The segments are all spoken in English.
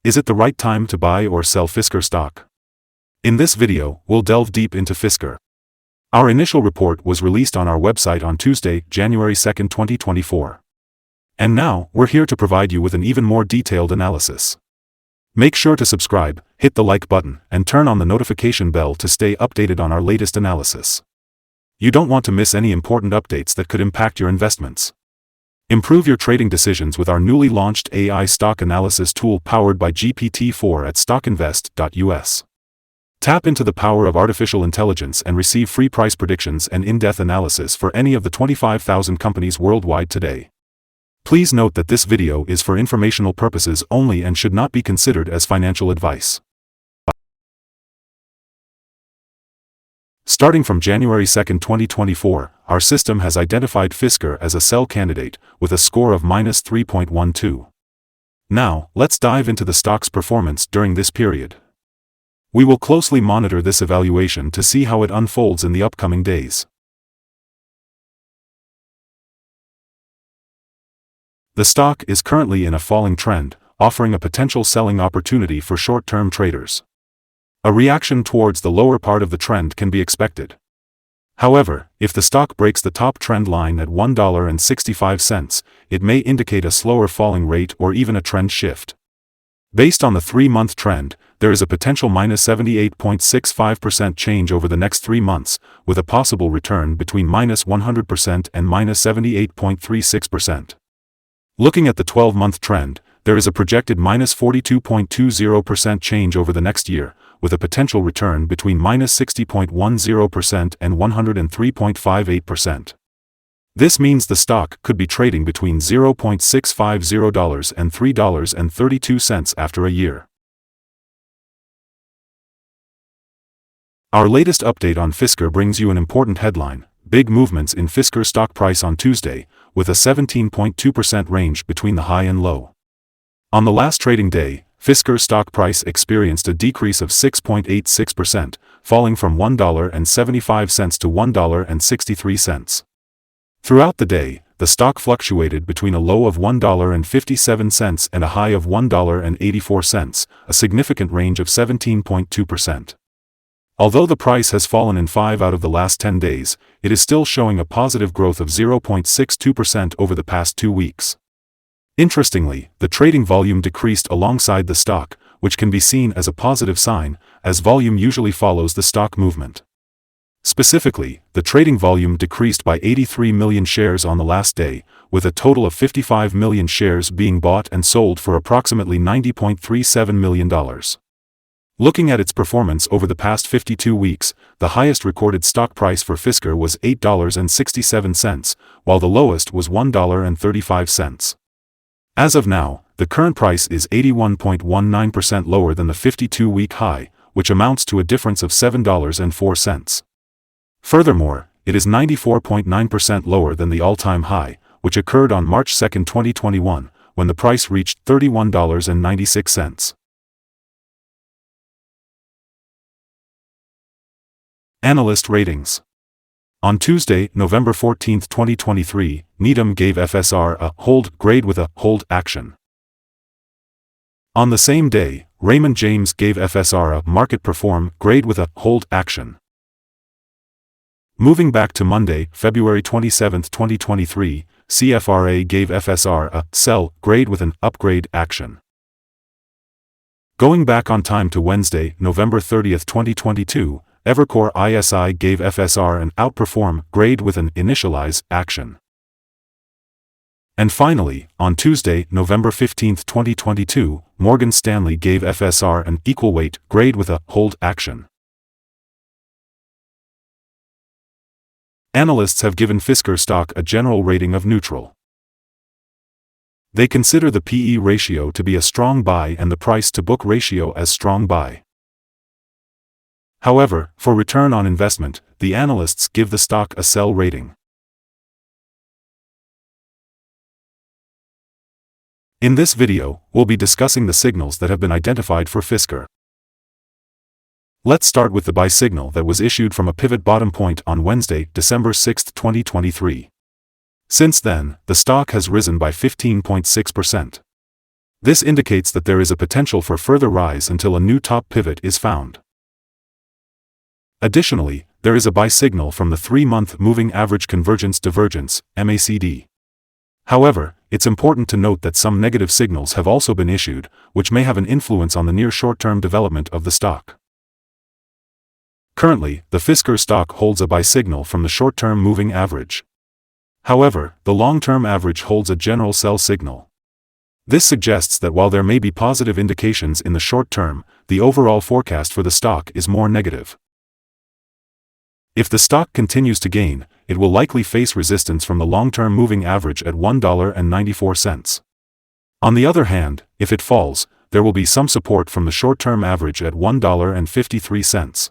Is it the right time to buy or sell Fisker stock? In this video, we'll delve deep into Fisker. Our initial report was released on our website on Tuesday, January 2, 2024. And now, we're here to provide you with an even more detailed analysis. Make sure to subscribe, hit the like button, and turn on the notification bell to stay updated on our latest analysis. You don't want to miss any important updates that could impact your investments. Improve your trading decisions with our newly launched AI stock analysis tool powered by GPT-4 at StockInvest.us. Tap into the power of artificial intelligence and receive free price predictions and in-depth analysis for any of the 25,000 companies worldwide today. Please note that this video is for informational purposes only and should not be considered as financial advice. Starting from January 2, 2024, our system has identified Fisker as a sell candidate, with a score of -3.12. Now, let's dive into the stock's performance during this period. We will closely monitor this evaluation to see how it unfolds in the upcoming days. The stock is currently in a falling trend, offering a potential selling opportunity for short-term traders. A reaction towards the lower part of the trend can be expected. However, if the stock breaks the top trend line at $1.65, it may indicate a slower falling rate or even a trend shift. Based on the 3-month trend, there is a potential -78.65% change over the next 3 months, with a possible return between -100% and -78.36%. Looking at the 12-month trend, there is a projected -42.20% change over the next year, with a potential return between -60.10% and 103.58%. This means the stock could be trading between $0.650 and $3.32 after a year. Our latest update on Fisker brings you an important headline: big movements in Fisker stock price on Tuesday, with a 17.2% range between the high and low. On the last trading day, Fisker stock price experienced a decrease of 6.86%, falling from $1.75 to $1.63. Throughout the day, the stock fluctuated between a low of $1.57 and a high of $1.84, a significant range of 17.2%. Although the price has fallen in 5 out of the last 10 days, it is still showing a positive growth of 0.62% over the past 2 weeks. Interestingly, the trading volume decreased alongside the stock, which can be seen as a positive sign, as volume usually follows the stock movement. Specifically, the trading volume decreased by 83 million shares on the last day, with a total of 55 million shares being bought and sold for approximately $90.37 million. Looking at its performance over the past 52 weeks, the highest recorded stock price for Fisker was $8.67, while the lowest was $1.35. As of now, the current price is 81.19% lower than the 52-week high, which amounts to a difference of $7.04. Furthermore, it is 94.9% lower than the all-time high, which occurred on March 2, 2021, when the price reached $31.96. Analyst ratings. On Tuesday, November 14, 2023, Needham gave FSR a hold grade with a hold action. On the same day, Raymond James gave FSR a market perform grade with a hold action. Moving back to Monday, February 27, 2023, CFRA gave FSR a sell grade with an upgrade action. Going back on time to Wednesday, November 30, 2022, Evercore ISI gave FSR an outperform grade with an initialize action. And finally, on Tuesday, November 15, 2022, Morgan Stanley gave FSR an equal weight grade with a hold action. Analysts have given Fisker stock a general rating of neutral. They consider the PE ratio to be a strong buy and the price-to-book ratio as strong buy. However, for return on investment, the analysts give the stock a sell rating. In this video, we'll be discussing the signals that have been identified for Fisker. Let's start with the buy signal that was issued from a pivot bottom point on Wednesday, December 6, 2023. Since then, the stock has risen by 15.6%. This indicates that there is a potential for further rise until a new top pivot is found. Additionally, there is a buy signal from the 3-month Moving Average Convergence Divergence, MACD. However, it's important to note that some negative signals have also been issued, which may have an influence on the near short-term development of the stock. Currently, the Fisker stock holds a buy signal from the short-term moving average. However, the long-term average holds a general sell signal. This suggests that while there may be positive indications in the short term, the overall forecast for the stock is more negative. If the stock continues to gain, it will likely face resistance from the long-term moving average at $1.94. On the other hand, if it falls, there will be some support from the short-term average at $1.53.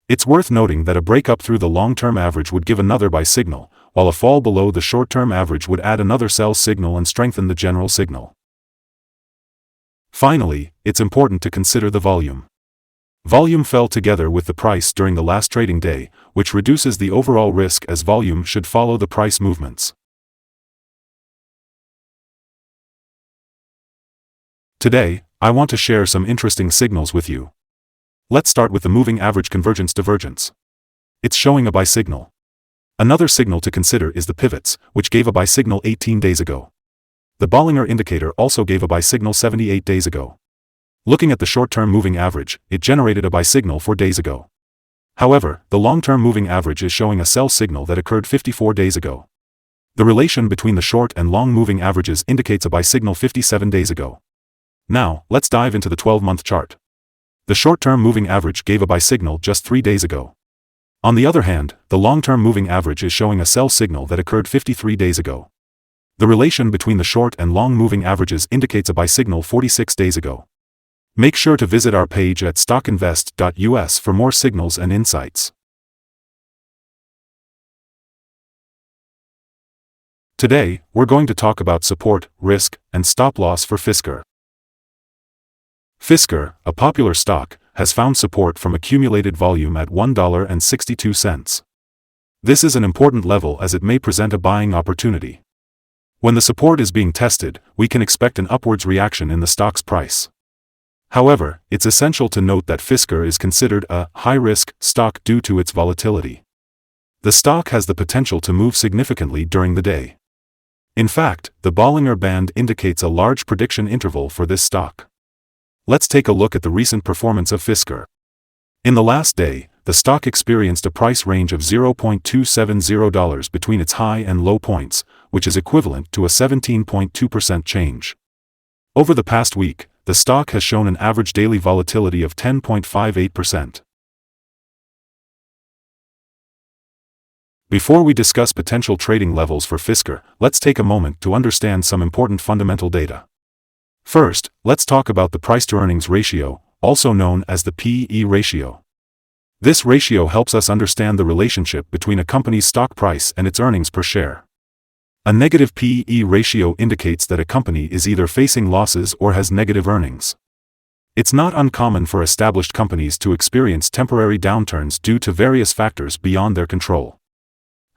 It's worth noting that a breakup through the long-term average would give another buy signal, while a fall below the short-term average would add another sell signal and strengthen the general signal. Finally, it's important to consider the volume. Volume fell together with the price during the last trading day, which reduces the overall risk as volume should follow the price movements. Today, I want to share some interesting signals with you. Let's start with the Moving Average Convergence Divergence. It's showing a buy signal. Another signal to consider is the pivots, which gave a buy signal 18 days ago. The Bollinger Indicator also gave a buy signal 78 days ago. Looking at the short-term moving average, it generated a buy signal 4 days ago. However, the long-term moving average is showing a sell signal that occurred 54 days ago. The relation between the short and long moving averages indicates a buy signal 57 days ago. Now, let's dive into the 12-month chart. The short-term moving average gave a buy signal just 3 days ago. On the other hand, the long-term moving average is showing a sell signal that occurred 53 days ago. The relation between the short and long moving averages indicates a buy signal 46 days ago. Make sure to visit our page at StockInvest.us for more signals and insights. Today, we're going to talk about support, risk, and stop loss for Fisker. Fisker, a popular stock, has found support from accumulated volume at $1.62. This is an important level as it may present a buying opportunity. When the support is being tested, we can expect an upwards reaction in the stock's price. However, it's essential to note that Fisker is considered a high-risk stock due to its volatility. The stock has the potential to move significantly during the day. In fact, the Bollinger Band indicates a large prediction interval for this stock. Let's take a look at the recent performance of Fisker. In the last day, the stock experienced a price range of $0.270 between its high and low points, which is equivalent to a 17.2% change. Over the past week, the stock has shown an average daily volatility of 10.58%. Before we discuss potential trading levels for Fisker, let's take a moment to understand some important fundamental data. First, let's talk about the price-to-earnings ratio, also known as the P/E ratio. This ratio helps us understand the relationship between a company's stock price and its earnings per share. A negative P/E ratio indicates that a company is either facing losses or has negative earnings. It's not uncommon for established companies to experience temporary downturns due to various factors beyond their control.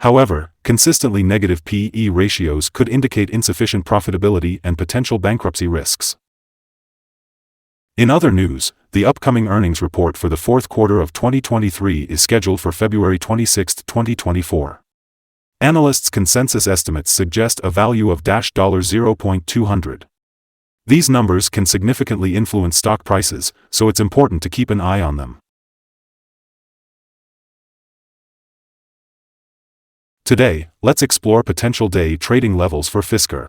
However, consistently negative P/E ratios could indicate insufficient profitability and potential bankruptcy risks. In other news, the upcoming earnings report for the fourth quarter of 2023 is scheduled for February 26, 2024. Analysts' consensus estimates suggest a value of $0.200. These numbers can significantly influence stock prices, so it's important to keep an eye on them. Today, let's explore potential day trading levels for Fisker.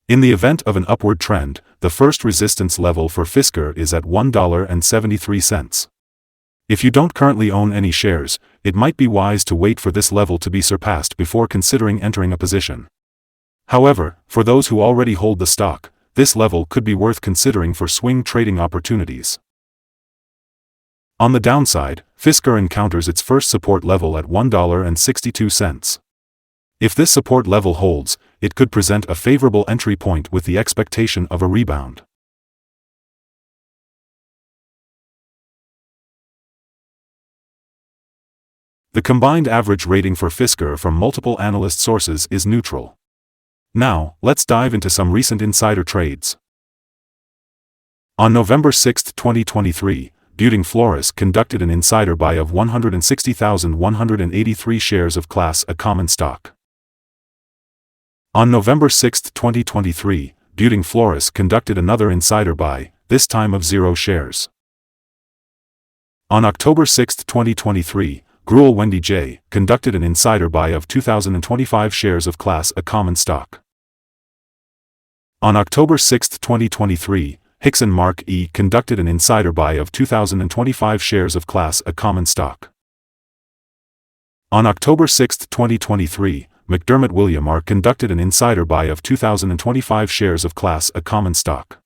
In the event of an upward trend, the first resistance level for Fisker is at $1.73. If you don't currently own any shares, it might be wise to wait for this level to be surpassed before considering entering a position. However, for those who already hold the stock, this level could be worth considering for swing trading opportunities. On the downside, Fisker encounters its first support level at $1.62. If this support level holds, it could present a favorable entry point with the expectation of a rebound. The combined average rating for Fisker from multiple analyst sources is neutral. Now, let's dive into some recent insider trades. On November 6, 2023, Building Flores conducted an insider buy of 160,183 shares of Class A common stock. On November 6, 2023, Building Flores conducted another insider buy, this time of 0 shares. On October 6, 2023, Gruel Wendy J. conducted an insider buy of 2,025 shares of Class A common stock. On October 6, 2023, Hickson Mark E. conducted an insider buy of 2,025 shares of Class A common stock. On October 6, 2023, McDermott William R. conducted an insider buy of 2,025 shares of Class A common stock.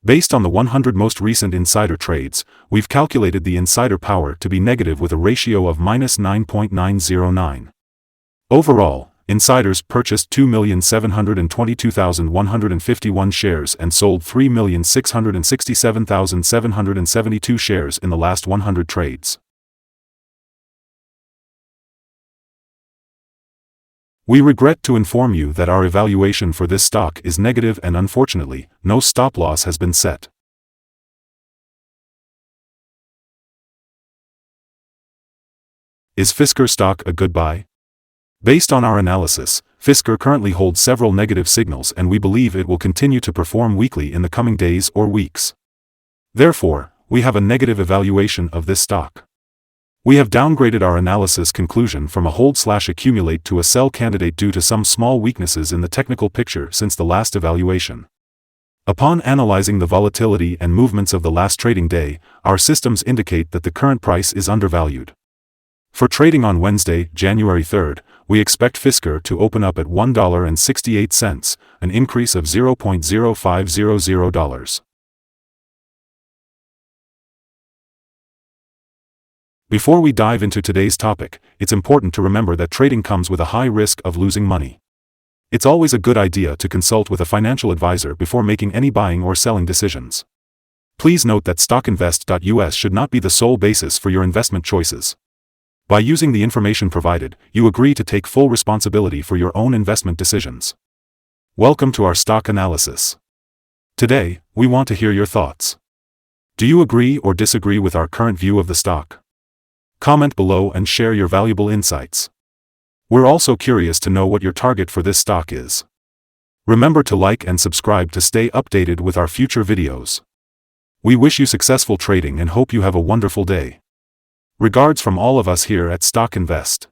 Based on the 100 most recent insider trades, we've calculated the insider power to be negative with a ratio of -9.909. Overall, insiders purchased 2,722,151 shares and sold 3,667,772 shares in the last 100 trades. We regret to inform you that our evaluation for this stock is negative and unfortunately, no stop loss has been set. Is Fisker stock a good buy? Based on our analysis, Fisker currently holds several negative signals and we believe it will continue to perform weakly in the coming days or weeks. Therefore, we have a negative evaluation of this stock. We have downgraded our analysis conclusion from a hold/accumulate to a sell candidate due to some small weaknesses in the technical picture since the last evaluation. Upon analyzing the volatility and movements of the last trading day, our systems indicate that the current price is undervalued. For trading on Wednesday, January 3rd, we expect Fisker to open up at $1.68, an increase of $0.0500. Before we dive into today's topic, it's important to remember that trading comes with a high risk of losing money. It's always a good idea to consult with a financial advisor before making any buying or selling decisions. Please note that StockInvest.us should not be the sole basis for your investment choices. By using the information provided, you agree to take full responsibility for your own investment decisions. Welcome to our stock analysis. Today, we want to hear your thoughts. Do you agree or disagree with our current view of the stock? Comment below and share your valuable insights. We're also curious to know what your target for this stock is. Remember to like and subscribe to stay updated with our future videos. We wish you successful trading and hope you have a wonderful day. Regards from all of us here at Stock Invest.